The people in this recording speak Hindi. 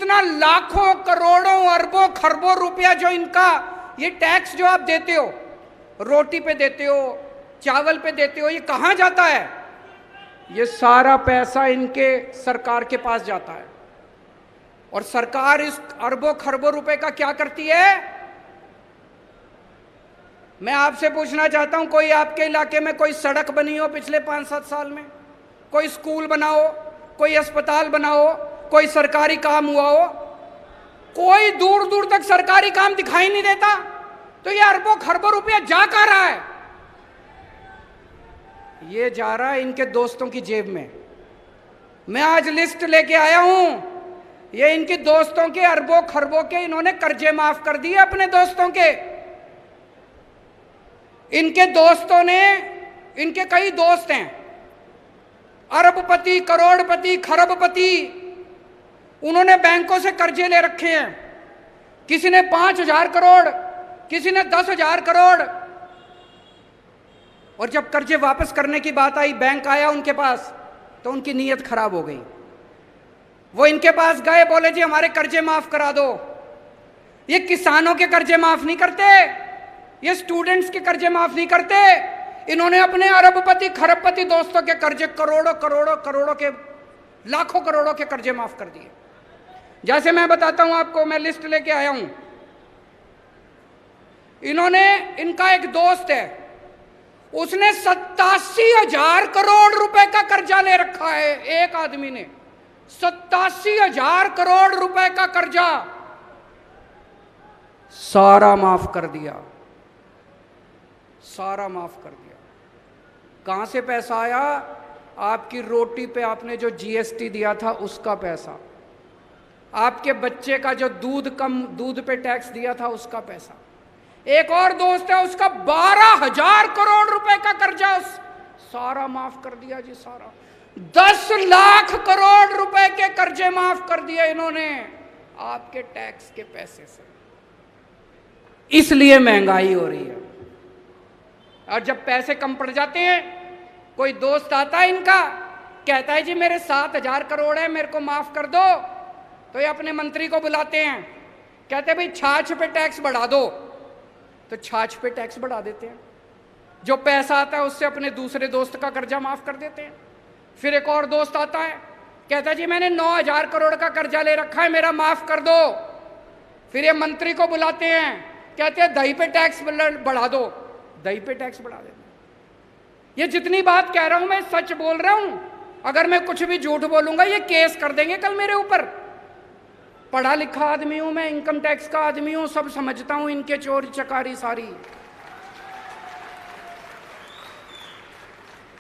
इतना लाखों करोड़ों अरबों खरबों रुपया जो इनका ये टैक्स जो आप देते हो, रोटी पे देते हो, चावल पे देते हो, ये कहां जाता है? ये सारा पैसा इनके सरकार के पास जाता है। और सरकार इस अरबों खरबों रुपए का क्या करती है? मैं आपसे पूछना चाहता हूं, कोई आपके इलाके में कोई सड़क बनी हो पिछले 5-7 साल में? कोई स्कूल बनाओ, कोई अस्पताल बनाओ, कोई सरकारी काम हुआ हो? कोई दूर दूर तक सरकारी काम दिखाई नहीं देता। तो ये अरबों खरबों रुपया जा कहां रहा है? ये जा रहा है इनके दोस्तों की जेब में। मैं आज लिस्ट लेके आया हूं, ये इनके दोस्तों के अरबों खरबों के इन्होंने कर्जे माफ कर दिए अपने दोस्तों के। इनके दोस्तों ने, इनके कई दोस्त हैं, अरबपति, करोड़पति, खरबपति, उन्होंने बैंकों से कर्जे ले रखे हैं। किसी ने 5,000 करोड़, किसी ने 10,000 करोड़। और जब कर्जे वापस करने की बात आई, बैंक आया उनके पास, तो उनकी नीयत खराब हो गई। वो इनके पास गए, बोले जी हमारे कर्जे माफ करा दो। ये किसानों के कर्जे माफ नहीं करते, ये स्टूडेंट्स के कर्जे माफ नहीं करते। इन्होंने अपने अरबपति खरबपति दोस्तों के कर्जे करोड़ों करोड़ों करोड़ों के, लाखों करोड़ों के कर्जे माफ कर दिए। जैसे मैं बताता हूं आपको, मैं लिस्ट लेके आया हूं। इन्होंने, इनका एक दोस्त है, उसने 87,000 करोड़ रुपए का कर्जा ले रखा है। एक आदमी ने 87,000 करोड़ रुपए का कर्जा सारा माफ कर दिया, सारा माफ कर दिया। कहां से पैसा आया? आपकी रोटी पे आपने जो जीएसटी दिया था उसका पैसा, आपके बच्चे का जो दूध पे टैक्स दिया था उसका पैसा। एक और दोस्त है, उसका 12,000 करोड़ रुपए का कर्जा सारा माफ कर दिया जी, सारा। 10 लाख करोड़ रुपए के कर्जे माफ कर दिए इन्होंने आपके टैक्स के पैसे से। इसलिए महंगाई हो रही है। और जब पैसे कम पड़ जाते हैं, कोई दोस्त आता है इनका, कहता है जी मेरे 7,000 करोड़ है, मेरे को माफ कर दो। तो ये अपने मंत्री को बुलाते हैं, कहते हैं भाई छाछ पे टैक्स बढ़ा दो। तो छाछ पे टैक्स बढ़ा देते हैं। जो पैसा आता है उससे अपने दूसरे दोस्त का कर्जा माफ कर देते हैं। फिर एक और दोस्त आता है, कहता है जी मैंने 9,000 करोड़ का कर्जा ले रखा है, मेरा माफ कर दो। फिर ये मंत्री को बुलाते हैं, कहते हैं दही पे टैक्स बढ़ा दो, दही पे टैक्स बढ़ा देते हैं। ये जितनी बात कह रहा हूं मैं सच बोल रहा हूं। अगर मैं कुछ भी झूठ बोलूंगा ये केस कर देंगे कल मेरे ऊपर। पढ़ा लिखा आदमी हूं मैं, इनकम टैक्स का आदमी हूं, सब समझता हूं इनके चोरी चकारी सारी।